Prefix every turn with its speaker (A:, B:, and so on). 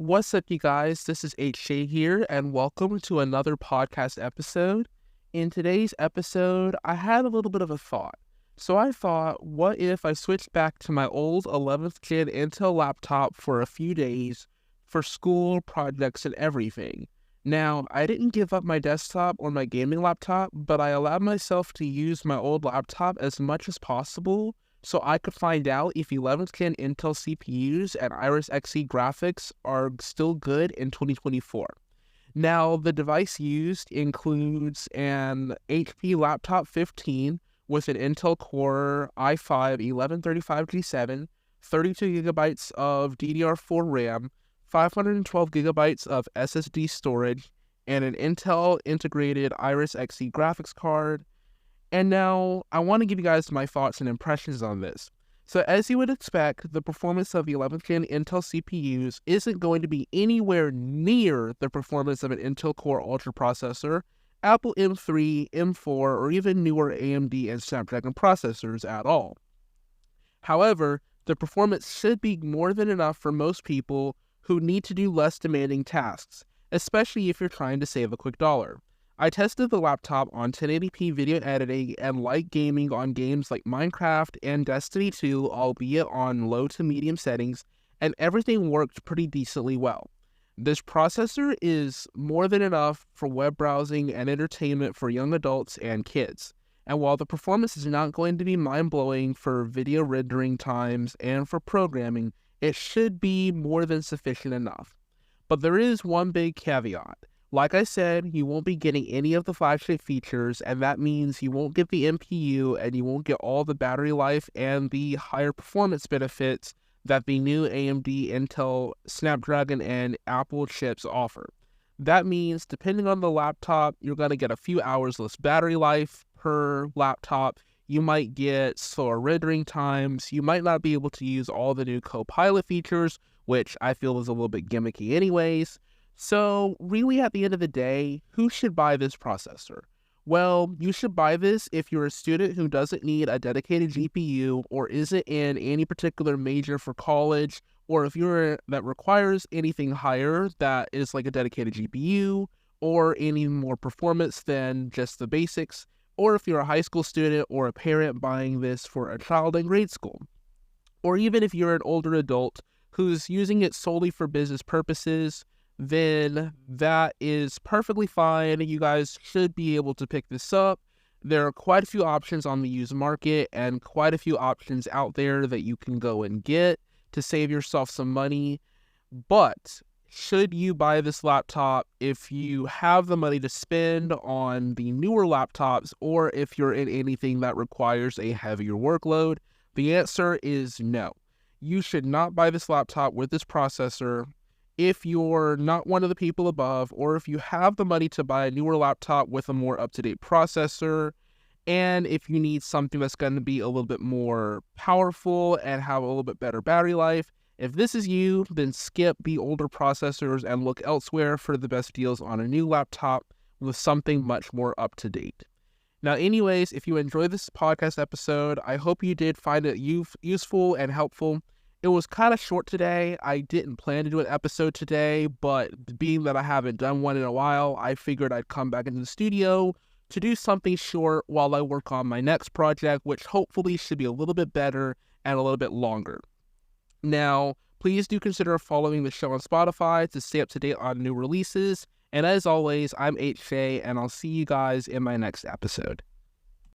A: What's up, you guys? This is HJ here, and welcome to another podcast episode. In today's episode, I had a little bit of a thought. So I thought, what if I switched back to my old 11th gen Intel laptop for a few days for school, projects, and everything? Now, I didn't give up my desktop or my gaming laptop, but I allowed myself to use my old laptop as much as possible so I could find out if 11th gen Intel CPUs and Iris Xe graphics are still good in 2024. Now, the device used includes an HP Laptop 15 with an Intel Core i5 1135G7, 32 gigabytes of DDR4 RAM, 512 gigabytes of SSD storage, and an Intel integrated Iris Xe graphics card. And now, I want to give you guys my thoughts and impressions on this. So as you would expect, the performance of the 11th gen Intel CPUs isn't going to be anywhere near the performance of an Intel Core Ultra processor, Apple M3, M4, or even newer AMD and Snapdragon processors at all. However, the performance should be more than enough for most people who need to do less demanding tasks, especially if you're trying to save a quick dollar. I tested the laptop on 1080p video editing and light gaming on games like Minecraft and Destiny 2, albeit on low to medium settings, and everything worked pretty decently well. This processor is more than enough for web browsing and entertainment for young adults and kids. And while the performance is not going to be mind-blowing for video rendering times and for programming, it should be more than sufficient enough. But there is one big caveat. Like I said, you won't be getting any of the flagship features, and that means you won't get the NPU and you won't get all the battery life and the higher performance benefits that the new AMD, Intel, Snapdragon, and Apple chips offer. That means, depending on the laptop, you're going to get a few hours less battery life per laptop. You might get slower rendering times. You might not be able to use all the new Copilot features, which I feel is a little bit gimmicky anyways. So, really at the end of the day, who should buy this processor? Well, you should buy this if you're a student who doesn't need a dedicated GPU or isn't in any particular major for college, or if you're that requires anything higher that is like a dedicated GPU or any more performance than just the basics, or if you're a high school student or a parent buying this for a child in grade school, or even if you're an older adult who's using it solely for business purposes, then that is perfectly fine. You guys should be able to pick this up. There are quite a few options on the used market and quite a few options out there that you can go and get to save yourself some money. But should you buy this laptop if you have the money to spend on the newer laptops, or if you're in anything that requires a heavier workload? The answer is no. You should not buy this laptop with this processor if you're not one of the people above, or if you have the money to buy a newer laptop with a more up-to-date processor, and if you need something that's going to be a little bit more powerful and have a little bit better battery life. If this is you, then skip the older processors and look elsewhere for the best deals on a new laptop with something much more up-to-date. Now, anyways, if you enjoyed this podcast episode, I hope you did find it useful and helpful. It was kind of short today. I didn't plan to do an episode today, but being that I haven't done one in a while, I figured I'd come back into the studio to do something short while I work on my next project, which hopefully should be a little bit better and a little bit longer. Now, please do consider following the show on Spotify to stay up to date on new releases. And as always, I'm HJ, and I'll see you guys in my next episode.